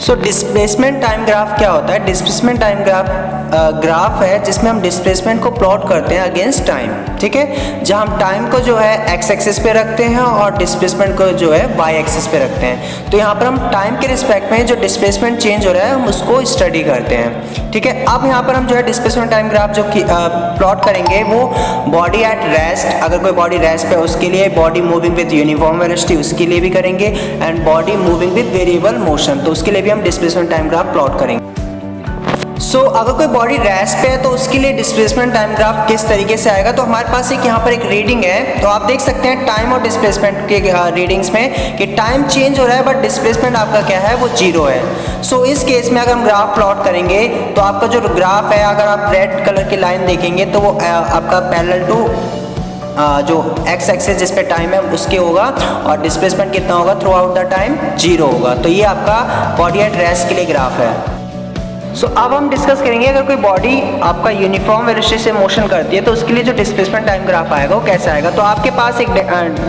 So displacement time graph क्या होता है? डिस्प्लेसमेंट टाइम ग्राफ है जिसमें हम डिस्प्लेसमेंट को प्लॉट करते हैं अगेंस्ट टाइम, ठीक है, जहां हम टाइम को जो है एक्स एक्सिस पे रखते हैं और डिस्प्लेसमेंट को जो है वाई एक्सिस पे रखते हैं। तो यहाँ पर हम टाइम के रिस्पेक्ट में जो डिस्प्लेसमेंट चेंज हो रहा है हम उसको स्टडी करते हैं, ठीक है। अब यहाँ पर हम जो है डिस्प्लेसमेंट टाइम ग्राफ जो प्लॉट करेंगे वो बॉडी एट रेस्ट, अगर कोई बॉडी रेस्ट पे उसके लिए, body moving with uniform velocity उसके लिए भी करेंगे, and body moving with variable motion तो उसके लिए भी हम डिस्प्लेसमेंट टाइम ग्राफ प्लॉट करेंगे। अगर कोई बॉडी रेस्ट पे है तो उसके लिए डिस्प्लेसमेंट टाइम ग्राफ किस तरीके से आएगा? तो हमारे पास एक यहाँ पर एक रीडिंग है, तो आप देख सकते हैं टाइम और डिस्प्लेसमेंट के रीडिंग्स में कि टाइम चेंज हो रहा है बट डिस्प्लेसमेंट आपका क्या है, वो 0 है। इस केस में अगर हम ग्राफ प्लॉट करेंगे तो आपका जो ग्राफ है, अगर आप रेड कलर की लाइन देखेंगे तो वो आपका पैरेलल टू जो एक्स एक्सिस जिस पे टाइम है उसके होगा, और डिस्प्लेसमेंट कितना होगा थ्रू आउट द टाइम? 0 होगा। तो ये आपका बॉडी एट रेस्ट के लिए ग्राफ है। अब हम डिस्कस करेंगे अगर कोई बॉडी आपका यूनिफॉर्म वेलोसिटी से मोशन करती है तो उसके लिए जो डिस्प्लेसमेंट टाइम ग्राफ आएगा वो कैसे आएगा। तो आपके पास एक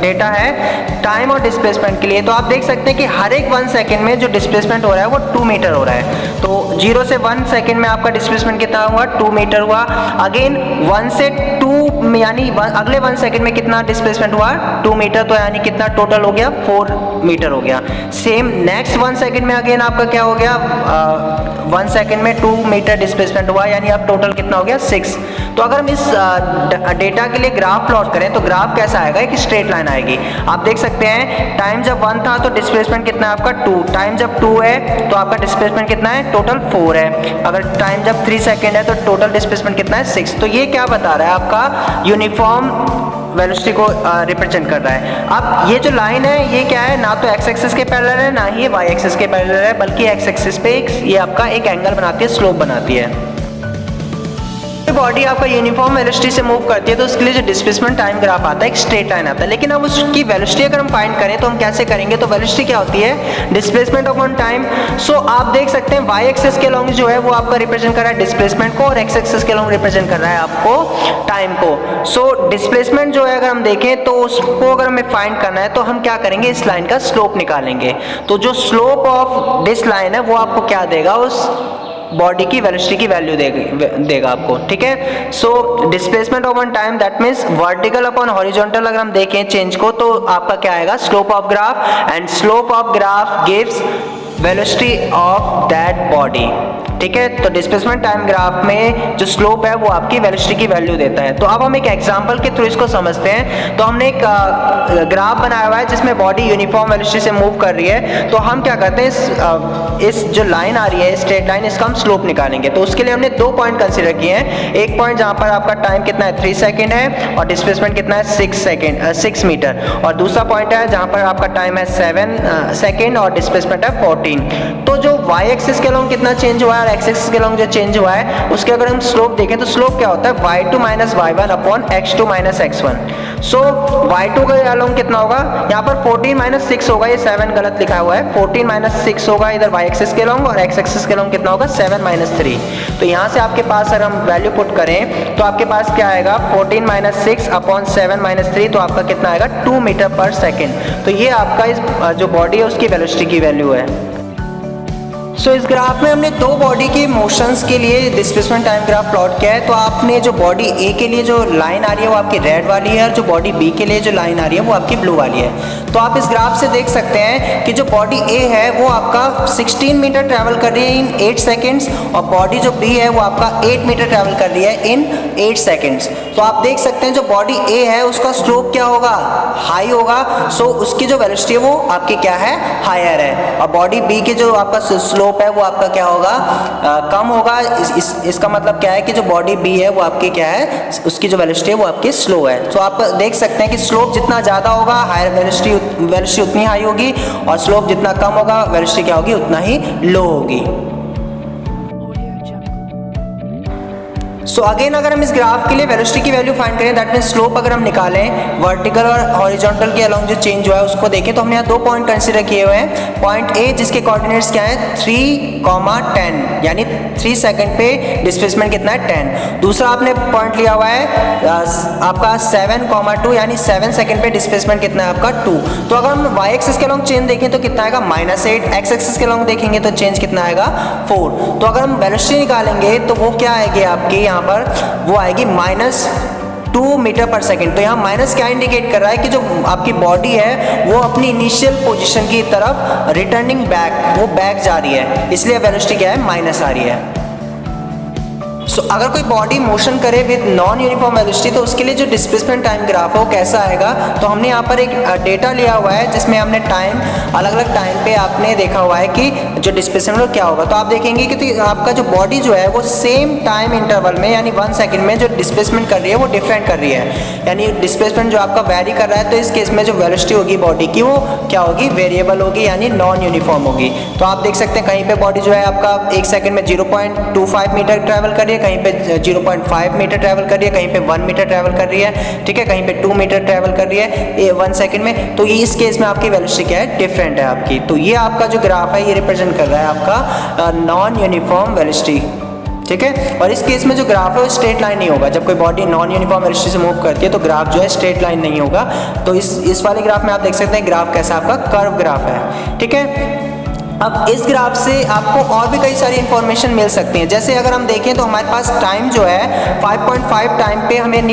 डेटा है टाइम और डिस्प्लेसमेंट के लिए, तो आप देख सकते हैं कि हर एक 1 सेकेंड में जो डिस्प्लेसमेंट हो रहा है वो 2 मीटर हो रहा है। तो 0 से 1 सेकेंड में आपका डिस्प्लेसमेंट कितना हुआ? 2 मीटर हुआ। अगेन 1 से 2 यानी अगले 1 सेकेंड में कितना डिस्प्लेसमेंट हुआ? 2 मीटर, तो यानी कितना टोटल हो गया? 4 मीटर हो गया। सेम नेक्स्ट 1 सेकेंड में अगेन आपका क्या हो गया? 1 सेकेंड में 2 मीटर डिस्प्लेसमेंट हुआ, यानी अब टोटल कितना हो गया? 6। तो अगर हम इस डेटा के लिए ग्राफ प्लॉट करें तो ग्राफ कैसा आएगा? एक स्ट्रेट लाइन आएगी। आप देख सकते हैं टाइम जब 1 था तो डिस्प्लेसमेंट कितना है आपका? 2। टाइम जब 2 है तो आपका डिस्प्लेसमेंट कितना है? टोटल 4 है। अगर टाइम जब 3 सेकेंड है तो टोटल डिस्प्लेसमेंट कितना है? 6। तो ये क्या बता रहा है? आपका यूनिफॉर्म वेलोसिटी को रिप्रेजेंट कर रहा है। अब ये जो लाइन है ये क्या है? ना तो एक्स एक्सिस के पैरेलल है ना ही वाई एक्सिस के पैरेलल है, बल्कि एक्स एक्सिस पे ये आपका एक एंगल बनाती है, स्लोप बनाती है। बॉडी आपका यूनिफॉर्म वेलोसिटी से मूव करती है तो उसके लिए जो डिस्प्लेसमेंट टाइम ग्राफ आता है एक स्ट्रेट लाइन आता है। लेकिन अब उसकी वेलोसिटी अगर हम फाइंड करें तो हम कैसे करेंगे? तो वेलोसिटी क्या होती है? Displacement upon time. आप देख सकते हैं वाई एक्सिस के लॉन्ग जो है वो आपका रिप्रेजेंट कर रहा है डिस्प्लेसमेंट को, और एक्स एक्सिस के लॉन्ग रिप्रेजेंट कर रहा है आपको टाइम को। डिस्प्लेसमेंट जो है अगर हम देखें तो उसको अगर हमें फाइंड करना है तो हम क्या करेंगे? इस लाइन का स्लोप निकालेंगे। तो जो स्लोप ऑफ दिस लाइन है वो आपको क्या देगा? उस बॉडी की वेलोसिटी की वैल्यू देगा आपको, ठीक है। Displacement upon time that means vertical upon horizontal अगर हम देखें चेंज को तो आपका क्या आएगा? Slope of graph, and slope of graph gives velocity of that body, ठीक है। तो डिस्प्लेसमेंट टाइम ग्राफ में जो स्लोप है वो आपकी वेलोसिटी की वैल्यू देता है। तो अब हम एक एग्जांपल के थ्रू इसको समझते हैं। तो हमने एक ग्राफ बनाया हुआ है जिसमें बॉडी यूनिफॉर्म वेलोसिटी से मूव कर रही है। तो हम क्या करते हैं, इस जो लाइन आ रही है स्ट्रेट लाइन, इसका हम स्लोप निकालेंगे। तो उसके लिए हमने 2 पॉइंट कंसीडर किए हैं। एक पॉइंट जहां पर आपका टाइम कितना है? 3 सेकेंड है और डिस्प्लेसमेंट कितना है? 6 मीटर। और दूसरा पॉइंट है जहां पर आपका टाइम है 7 सेकेंड और डिस्प्लेसमेंट है 14। तो जो वाई एक्सिस के लॉन्ग कितना चेंज हुआ है और एक्स एक्सिस के लॉन्ग जो चेंज हुआ है उसके अगर हम स्लोप देखें तो स्लोप क्या होता है? y2 minus y1 upon x2 minus x1। y2 का लॉन्ग कितना होगा? यहाँ पर 14 माइनस 6 होगा, ये 7 गलत लिखा हुआ है। 14 माइनस 6 होगा इधर y एक्सिस के लॉन्ग, और x एक्सिस के लॉन्ग कितना होगा? 7 माइनस 3। तो यहाँ से आपके पास अगर हम वैल्यू पुट करें तो आपके पास क्या आएगा? 14 माइनस 6 अपॉन 7 माइनस 3, तो आपका कितना आएगा? 2 मीटर पर सेकेंड। तो ये आपका इस जो बॉडी है उसकी वेलोसिटी की वैल्यू है। इस ग्राफ में हमने 2 बॉडी के मोशंस के लिए डिस्प्लेसमेंट टाइम ग्राफ प्लॉट किया है। तो आपने जो बॉडी ए के लिए जो लाइन आ रही है वो आपकी रेड वाली है, और जो बॉडी बी के लिए जो लाइन आ रही है वो आपकी ब्लू वाली है। तो आप इस ग्राफ से देख सकते हैं कि जो बॉडी ए है वो आपका 16 मीटर ट्रैवल कर रही है इन 8 सेकेंड्स, और बॉडी जो बी है वो आपका 8 मीटर ट्रैवल कर रही है इन 8 सेकेंड्स। तो आप देख सकते हैं जो बॉडी ए है उसका स्लोप क्या होगा? हाई होगा। उसकी जो वेलोसिटी है वो आपकी क्या है? हायर है। और बॉडी बी के जो आपका स्लोप है वो आपका क्या होगा? कम होगा। इसका मतलब क्या है कि जो बॉडी बी है वो आपकी क्या है? उसकी जो वेलोसिटी है वो आपकी स्लो है। तो आप देख सकते हैं कि स्लोप जितना ज़्यादा होगा हायर वेलोसिटी उतनी हाई होगी, और स्लोप जितना कम होगा वेलोसिटी क्या होगी? उतना ही लो होगी। सो अगेन अगर हम इस ग्राफ के लिए वेलोसिटी की वैल्यू फाइंड करें, दैट मीन स्लोप अगर हम निकालें वर्टिकल और हॉरिजॉन्टल के अलोंग जो चेंज हुआ है उसको देखें, तो हमने यहाँ 2 पॉइंट कंसीडर किए हुए हैं। पॉइंट ए जिसके कोऑर्डिनेट्स क्या है 3, 10 यानी 3 सेकंड पे डिस्प्लेसमेंट कितना है 10। दूसरा आपने पॉइंट लिया हुआ है आपका 7, 2 यानी 7 सेकंड पे डिस्प्लेसमेंट कितना है आपका 2। तो अगर हम y एक्सिस के अलोंग चेंज देखें तो कितना आएगा -8, x एक्सिस के अलोंग देखेंगे तो चेंज कितना आएगा 4। तो अगर हम वेलोसिटी निकालेंगे तो वो क्या आएगी आपकी यहाँ पर, वो आएगी -2 मीटर पर सेकेंड। तो यहाँ माइनस क्या इंडिकेट कर रहा है कि जो आपकी बॉडी है वो अपनी इनिशियल पोजीशन की तरफ रिटर्निंग बैक, वो बैक जा रही है, इसलिए वेलोसिटी क्या है माइनस आ रही है। सो अगर कोई बॉडी मोशन करे विद नॉन यूनिफॉर्म वेलोसिटी तो उसके लिए जो डिस्प्लेसमेंट टाइम ग्राफ है वो कैसा आएगा। तो हमने यहाँ पर एक डेटा लिया हुआ है जिसमें हमने टाइम अलग अलग टाइम पे आपने देखा हुआ है कि जो डिस्प्लेसमेंट क्या होगा। तो आप देखेंगे कि तो आपका जो बॉडी जो है वो सेम टाइम इंटरवल में यानी 1 सेकंड में जो डिस्प्लेसमेंट कर रही है वो डिफरेंट कर रही है, यानी डिस्प्लेसमेंट जो आपका वेरी कर रहा है। तो इस केस में जो वेलोसिटी होगी बॉडी की वो क्या होगी, वेरिएबल होगी यानी नॉन यूनिफॉर्म होगी। तो आप देख सकते हैं कहीं पे बॉडी जो है आपका 1 सेकंड में 0.25 मीटर ट्रैवल कर रही है, कहीं पे 0.5 मीटर ट्रैवल कर रही है, कहीं पे 1 मीटर ट्रैवल कर रही है, ठीक है, कहीं पे 2 मीटर ट्रैवल कर रही है 1 सेकंड में। तो ये इस केस में आपकी वेलोसिटी क्या है, डिफरेंट है आपकी। तो ये आपका जो ग्राफ है ये रिप्रेजेंट कर रहा है आपका नॉन यूनिफॉर्म वेलोसिटी, ठीक है। और इस केस में जो ग्राफ है वो स्ट्रेट लाइन नहीं होगा। जब कोई बॉडी नॉन यूनिफॉर्म वेलोसिटी से मूव करती है तो ग्राफ जो है स्ट्रेट लाइन नहीं होगा। तो इस वाले ग्राफ में आप देख सकते हैं ग्राफ कैसा आपका कर्व ग्राफ है, ठीक है। अब इस ग्राफ से आपको और भी कई सारी इंफॉर्मेशन मिल सकती है। जैसे अगर हम देखें तो हमारे पास टाइम जो है 5.5 टाइम पे हमें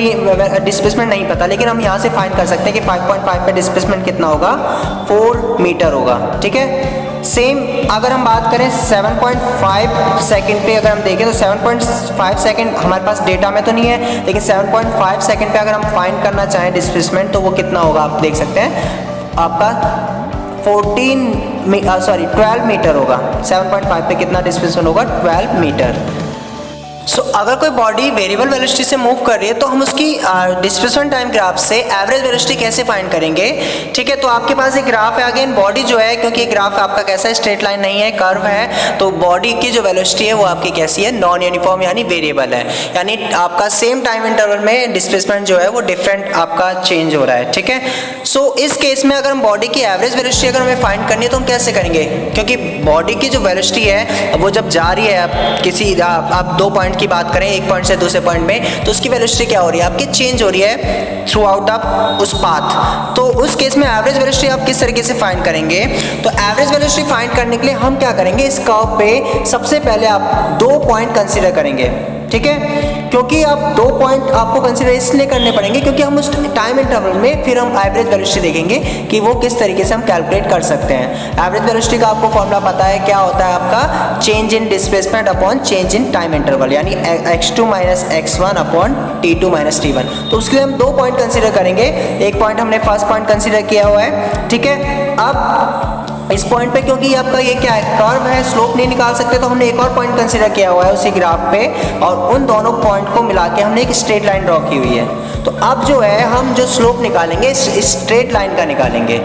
डिस्प्लेसमेंट नहीं पता, लेकिन हम यहाँ से फाइंड कर सकते हैं कि 5.5 पे डिस्प्लेसमेंट कितना होगा, 4 मीटर होगा, ठीक है। सेम अगर हम बात करें 7.5 सेकंड पे अगर हम देखें तो 7.5 सेकंड हमारे पास डेटा में तो नहीं है, लेकिन 7.5 सेकंड पे अगर हम फाइंड करना चाहें डिस्प्लेसमेंट तो वो कितना होगा आप देख सकते हैं, आपका 12 मीटर होगा। 7.5 पे कितना डिस्प्लेसमेंट होगा, 12 मीटर। सो अगर कोई बॉडी वेरिएबल वेलोसिटी से मूव कर रही है तो हम उसकी डिस्प्लेसमेंट टाइम ग्राफ से एवरेज वेलोसिटी कैसे फाइंड करेंगे, ठीक है। तो आपके पास एक ग्राफ है, अगेन बॉडी जो है, क्योंकि ग्राफ आपका कैसा है, स्ट्रेट लाइन नहीं है, कर्व है, तो बॉडी की जो वेलोसिटी है वो आपकी कैसी है, नॉन यूनिफॉर्म यानी वेरिएबल है, यानी आपका सेम टाइम इंटरवल में डिस्प्लेसमेंट जो है वो डिफरेंट आपका चेंज हो रहा है, ठीक है। सो इस केस में अगर हम बॉडी की एवरेज वेलोसिटी अगर हमें फाइंड करनी है तो हम कैसे करेंगे, क्योंकि बॉडी की जो वेलोसिटी है वो जब जा रही है आप 2 पॉइंट की बात करें, एक पॉइंट से दूसरे पॉइंट में, तो उसकी वेलोसिटी क्या हो रही है, आपकी चेंज हो रही है थ्रू आउट ऑफ उस पाथ। तो उस केस में एवरेज वेलोसिटी आप किस तरीके से फाइंड करेंगे, तो एवरेज वेलोसिटी फाइंड करने के लिए हम क्या करेंगे, इस कर्व पे सबसे पहले आप 2 पॉइंट कंसीडर करेंगे, ठीक है। क्योंकि आप 2 पॉइंट आपको कंसीडर इसलिए करने पड़ेंगे क्योंकि हम उस टाइम इंटरवल में फिर हम एवरेज वेलोसिटी देखेंगे कि वो किस तरीके से हम कैलकुलेट कर सकते हैं। एवरेज वेलोसिटी का आपको फॉर्मूला पता है, क्या होता है आपका, change in displacement upon change in time interval, यानी x2 minus x1 upon t2 minus t1। तो उसके लिए हम 2 पॉइंट कंसीडर करेंगे। एक पॉइंट हमने फर्स्ट पॉइंट कंसीडर किया हुआ है, ठीक है। अब इस पॉइंट पे क्योंकि आपका ये क्या है, कर्व है, स्लोप नहीं निकाल सकते, तो हमने एक और पॉइंट कंसीडर किया हुआ है उसी ग्राफ पे, और उन दोनों पॉइंट को मिला के हमने एक स्ट्रेट लाइन ड्रॉ की हुई है। तो अब जो है हम जो स्लोप निकालेंगे इस स्ट्रेट लाइन का निकालेंगे,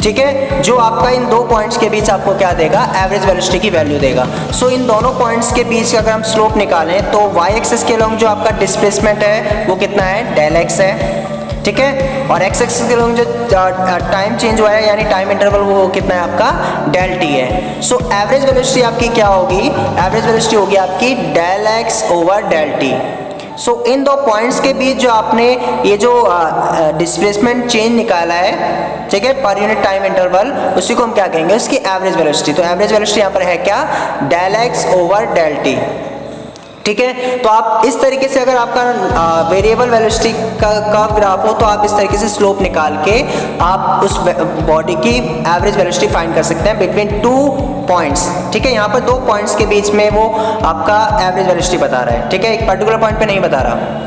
ठीक है, जो आपका इन 2 पॉइंट्स के बीच आपको क्या देगा, एवरेज वेलोसिटी की वैल्यू देगा। सो इन दोनों पॉइंट्स के बीच अगर हम स्लोप निकालें तो y एक्सिस के अलोंग जो आपका डिस्प्लेसमेंट है वो कितना है, डेल x है, ठीक है, और x एक्सिस के अलोंग जो टाइम चेंज हुआ है यानी टाइम इंटरवल वो कितना है आपका, डेल t है। सो एवरेज वेलोसिटी आपकी क्या होगी, एवरेज वेलोसिटी होगी आपकी del x over del t। So in 2 points के बीच जो आपने ये जो डिस्प्लेसमेंट चेंज निकाला है, ठीक है, पर यूनिट टाइम इंटरवल, उसी को हम क्या कहेंगे, उसकी एवरेज वेलोसिटी। तो एवरेज वेलोसिटी यहाँ पर है क्या, del x over del t, ठीक है। तो आप इस तरीके से अगर आपका वेरिएबल वेलोसिटी का ग्राफ हो तो आप इस तरीके से स्लोप निकाल के आप उस बॉडी की एवरेज वेलोसिटी फाइंड कर सकते हैं बिटवीन 2 पॉइंट्स, ठीक है। यहाँ पर 2 पॉइंट्स के बीच में वो आपका एवरेज वेलोसिटी बता रहा है, ठीक है, एक पर्टिकुलर पॉइंट पे नहीं बता रहा।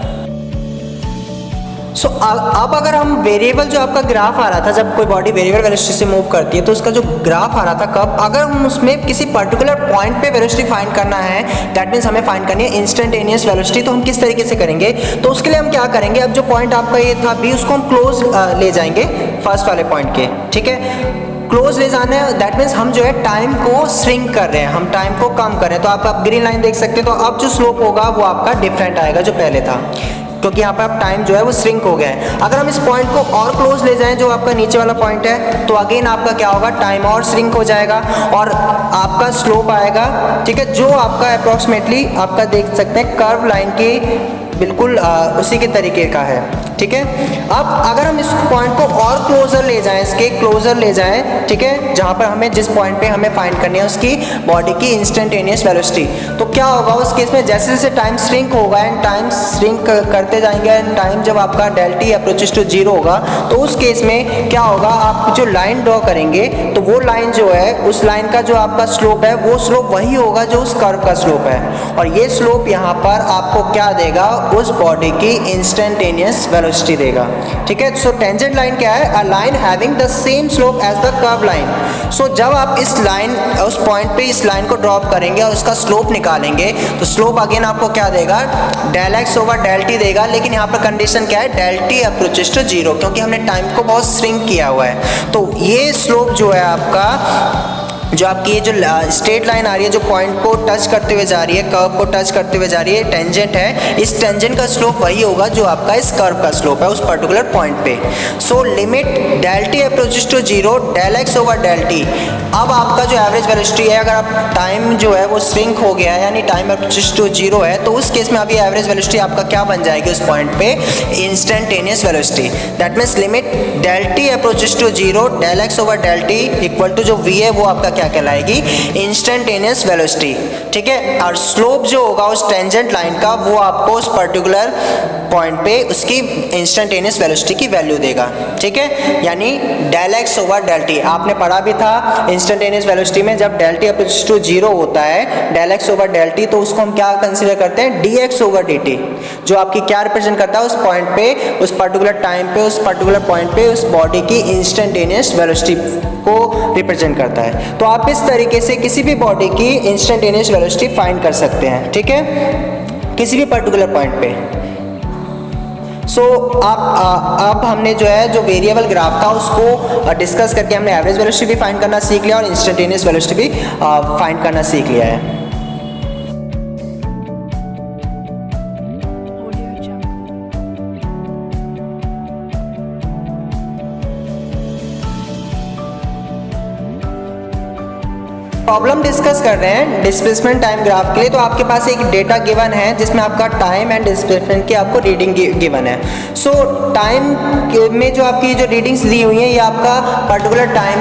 सो अब अगर हम वेरिएबल जो आपका ग्राफ आ रहा था, जब कोई बॉडी वेरिएबल वेलोसिटी से मूव करती है तो उसका जो ग्राफ आ रहा था कब, अगर हम उसमें किसी पर्टिकुलर पॉइंट पे वेलोसिटी फाइंड करना है, दैट मीन्स हमें फाइंड करनी है इंस्टेंटेनियस वेलोसिटी, तो हम किस तरीके से करेंगे, तो उसके लिए हम क्या करेंगे, अब जो पॉइंट आपका ये था B, उसको हम क्लोज ले जाएंगे फर्स्ट वाले पॉइंट के, ठीक है। क्लोज ले जाना है दैट मीन्स हम जो है टाइम को श्रिंक कर रहे हैं, हम टाइम को कम कर रहे हैं। तो आप ग्रीन लाइन देख सकते हैं, तो अब जो स्लोप होगा वो आपका डिफरेंट आएगा जो पहले था, क्योंकि यहाँ पर आप टाइम जो है वो श्रिंक हो गया है। अगर हम इस पॉइंट को और क्लोज ले जाएं जो आपका नीचे वाला पॉइंट है, तो अगेन आपका क्या होगा, टाइम और श्रिंक हो जाएगा और आपका स्लोप आएगा, ठीक है, जो आपका अप्रॉक्सीमेटली आपका देख सकते हैं कर्व लाइन की बिल्कुल उसी के तरीके का है, ठीक है। अब अगर हम इस पॉइंट को और क्लोजर ले जाएं, इसके क्लोजर ले जाएं, ठीक है, जहाँ पर हमें जिस पॉइंट पे हमें फाइंड करनी है उसकी बॉडी की इंस्टेंटेनियस वेलोसिटी, तो क्या होगा उस केस में, जैसे जैसे टाइम श्रिंक होगा एंड टाइम श्रिंक करते जाएंगे एंड टाइम जब आपका del T approaches to zero होगा, तो उस केस में क्या होगा, आप जो लाइन ड्रॉ करेंगे तो वो लाइन जो है उस लाइन का जो आपका स्लोप है वो स्लोप वही होगा जो उस कर्व का स्लोप है, और ये स्लोप यहाँ पर आपको क्या देगा, उस बॉडी की इंस्टेंटेनियस वेलोसिटी देगा, ठीक है। सो टेंजेंट लाइन क्या है, a line having the same slope as the curve line. So जब आप इस लाइन उस पॉइंट पे इस लाइन को ड्रॉप करेंगे और उसका स्लोप निकालेंगे, तो स्लोप अगेन आपको क्या देगा, del X over del T देगा, लेकिन यहाँ पर कंडीशन क्या है, del T approaches to zero, क्योंकि हमने टाइम को बहुत श्रिंक किया हुआ है। तो ये स्लोप जो है आपका, जो आपकी ये जो स्ट्रेट लाइन आ रही है जो पॉइंट को टच करते हुए जा रही है, कर्व को टच करते हुए जा रही है, टेंजेंट है, इस टेंजेंट का स्लोप वही होगा जो आपका इस कर्व का स्लोप है उस पर्टिकुलर पॉइंट पे। So limit del T approaches to zero del X over del T. अब आपका जो एवरेज वेलोसिटी है, अगर आप टाइम जो है वो श्रिंक हो गया है यानी टाइम अप्रोचेस टू जीरो है, तो उस केस में अभी एवरेज वेलोसिटी आपका क्या बन जाएगी उस पॉइंट पे, instantaneous velocity. That means limit del T approaches to zero del X over del T equal to जो वी है वो आपका क्या कहलाएगी, इंस्टेंटेनियस वेलोसिटी, ठीक है। और स्लोप जो होगा उस टेंजेंट लाइन का वो आपको उस पर्टिकुलर पॉइंट पे उसकी इंस्टेंटेनियस वेलोसिटी की वैल्यू देगा, ठीक है, यानी del X over del T. आपने पढ़ा भी था इंस्टेंटेनियस वेलोसिटी में, जब del T approaches to zero होता है del X over del T, तो उसको हम क्या कंसीडर करते हैं, D X over D T, जो आपकी क्या रिप्रेजेंट करता है, उस पॉइंट पे उस पर्टिकुलर टाइम पे उस पर्टिकुलर पॉइंट पे उस बॉडी की इंस्टेंटेनियस वेलोसिटी को रिप्रेजेंट करता है। तो आप इस तरीके से किसी भी बॉडी की इंस्टेंटेनियस वेलोसिटी फाइंड कर सकते हैं, ठीक है, किसी भी पर्टिकुलर पॉइंट पे। सो अब हमने जो है जो वेरिएबल ग्राफ था उसको डिस्कस करके हमने एवरेज वेलोसिटी भी फाइंड करना सीख लिया और इंस्टेंटेनियस वेलोसिटी भी फाइंड करना सीख लिया है। प्रॉब्लम डिस्कस कर रहे हैं डिस्प्लेसमेंट टाइम ग्राफ के लिए। तो आपके पास एक डेटा गिवन है जिसमें आपका टाइम एंड डिस्प्लेसमेंट की आपको रीडिंग गिवन है। सो टाइम में जो आपकी जो रीडिंग्स दी हुई हैं ये आपका पर्टिकुलर टाइम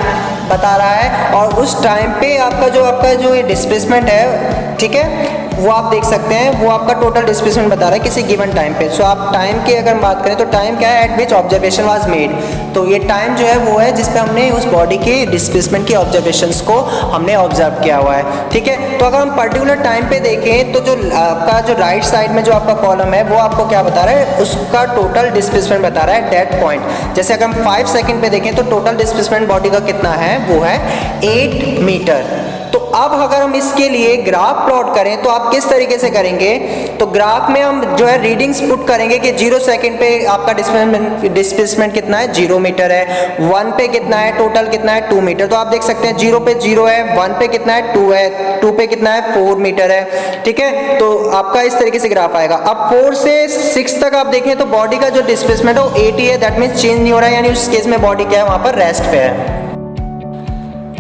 बता रहा है और उस टाइम पे आपका जो ये डिस्प्लेसमेंट है, ठीक है, वो आप देख सकते हैं, वो आपका टोटल डिस्प्लेसमेंट बता रहा है किसी गिवन टाइम पे। सो आप टाइम की अगर बात करें तो टाइम क्या है, eight which observation was made. तो ये टाइम जो है वो है जिस पे हमने उस बॉडी के डिस्प्लेसमेंट की ऑब्जर्वेशंस को हमने ऑब्जर्व किया हुआ है, ठीक है। तो अगर हम पर्टिकुलर टाइम पे देखें तो जो आपका जो राइट साइड में जो आपका कॉलम है वो आपको क्या बता रहा है, उसका टोटल डिस्प्लेसमेंट बता रहा है डेट पॉइंट। जैसे अगर हम 5 सेकंड पे देखें तो टोटल डिस्प्लेसमेंट बॉडी का कितना है, वो है 8 मीटर। तो अब अगर हम इसके लिए ग्राफ प्लॉट करें तो आप किस तरीके से करेंगे, तो ग्राफ में हम जो है रीडिंग्स पुट करेंगे कि 0 सेकंड पे आपका डिस्प्लेसमेंट कितना है, 0 मीटर है, 1 पे कितना है, टोटल कितना है 2 मीटर। तो आप देख सकते हैं 0 पे 0 है, 1 पे कितना है 2 है, 2 पे कितना है 4 मीटर है, ठीक है। तो आपका इस तरीके से ग्राफ आएगा। अब 4 से 6 तक आप देखें तो बॉडी का जो डिस्प्लेसमेंट है वो 80 है, दैट मीन्स चेंज नहीं हो रहा है, यानी उस केस में बॉडी क्या है, वहां पर रेस्ट पे है।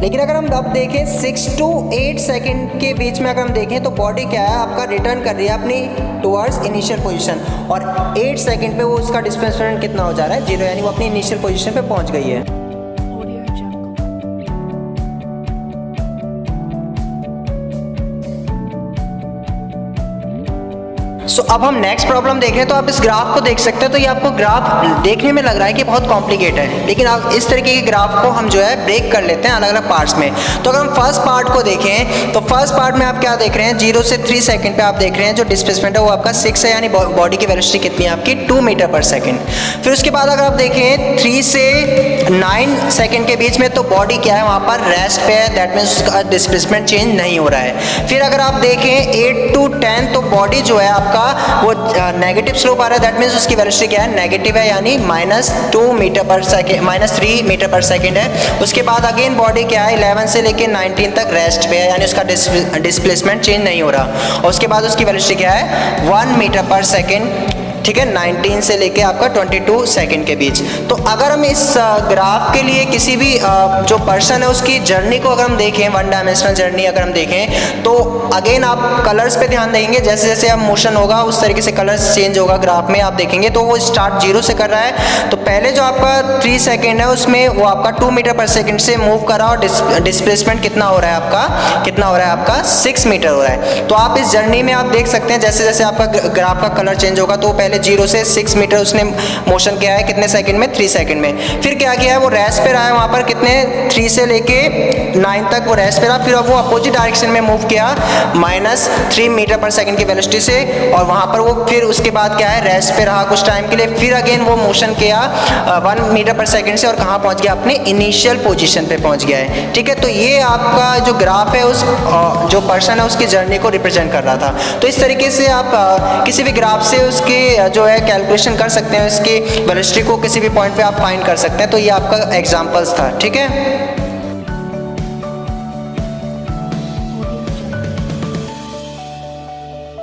लेकिन अगर हम अब देखें 6 to 8 सेकंड के बीच में अगर हम देखें तो बॉडी क्या है, आपका रिटर्न कर रही है अपनी टुवर्ड्स इनिशियल पोजीशन, और 8 सेकंड पे वो उसका डिस्प्लेसमेंट कितना हो जा रहा है, 0, यानी वो अपनी इनिशियल पोजीशन पे पहुंच गई है। सो अब हम नेक्स्ट प्रॉब्लम देख रहे हैं। तो आप इस ग्राफ को देख सकते हैं, तो ये आपको ग्राफ देखने में लग रहा है कि बहुत कॉम्प्लिकेटेड है, लेकिन आप इस तरीके के ग्राफ को हम जो है ब्रेक कर लेते हैं अलग अलग पार्ट्स में। तो अगर हम फर्स्ट पार्ट को देखें तो फर्स्ट पार्ट में आप क्या देख रहे हैं, 0 से 3 सेकंड पे आप देख रहे हैं जो डिस्प्लेसमेंट है वो आपका 6 है, यानी बॉडी की वेलोसिटी कितनी है आपकी 2 मीटर पर सेकंड। फिर उसके बाद अगर आप देखें 3 से 9 सेकंड के बीच में, तो बॉडी क्या है वहाँ पर रेस्ट पे है, दैट मीन्स उसका डिस्प्लेसमेंट चेंज नहीं हो रहा है। फिर अगर आप देखें 8 to 10, तो बॉडी जो है आपका वो नेगेटिव स्लोप आ रहा है, दैट मीन्स उसकी वेलोसिटी क्या है, नेगेटिव है, यानी -2 मीटर पर सेकेंड, -3 मीटर पर सेकेंड है। उसके बाद अगेन बॉडी क्या है 11 से लेके 19 तक रेस्ट पे है, यानी उसका डिस्प्लेसमेंट चेंज नहीं हो रहा। और उसके बाद उसकी वेलोसिटी क्या है 1 मीटर पर सेकेंड, ठीक है, 19 से लेके आपका 22 सेकंड के बीच। तो अगर हम इस ग्राफ के लिए किसी भी जो पर्सन है उसकी जर्नी को अगर हम देखें, वन डायमेंशनल जर्नी अगर हम देखें, तो अगेन आप कलर्स पे ध्यान देंगे, जैसे जैसे अब मोशन होगा उस तरीके से कलर्स चेंज होगा ग्राफ में। आप देखेंगे तो वो स्टार्ट 0 से कर रहा है, तो पहले जो आपका 3 सेकेंड है उसमें वो आपका 2 मीटर पर सेकेंड से मूव कर रहा है, और डिस्प्लेसमेंट कितना हो रहा है आपका, कितना हो रहा है आपका 6 मीटर हो रहा है। तो आप इस जर्नी में आप देख सकते हैं जैसे जैसे आपका ग्राफ का कलर चेंज होगा, तो पहले 0 से 6 मीटर उसने मोशन किया है, कितने सेकंड में, 3 सेकंड में। फिर क्या किया है वो रेस्ट पे रहा है वहां पर, कितने 3 से लेके 9 तक वो रेस्ट पे रहा। फिर अब वो अपोजिट डायरेक्शन में मूव किया -3 मीटर पर सेकंड की वेलोसिटी से, और वहां पर वो फिर उसके बाद क्या है रेस्ट पे रहा कुछ टाइम के लिए। फिर अगेन वो मोशन किया 1 मीटर पर सेकंड से, और कहां पहुंच गया, अपने इनिशियल पोजीशन पे पहुंच गया है। ठीक है, तो ये आपका जो ग्राफ है उस जो पर्सन है उसकी जर्नी को रिप्रेजेंट कर रहा था। तो इस तरीके से आप किसी भी ग्राफ से उसके जो है कैलकुलेशन कर सकते हैं, इसकी वेलोसिटी को किसी भी पॉइंट पे आप फाइंड कर सकते हैं। तो ये आपका एग्जांपल्स था, ठीक है।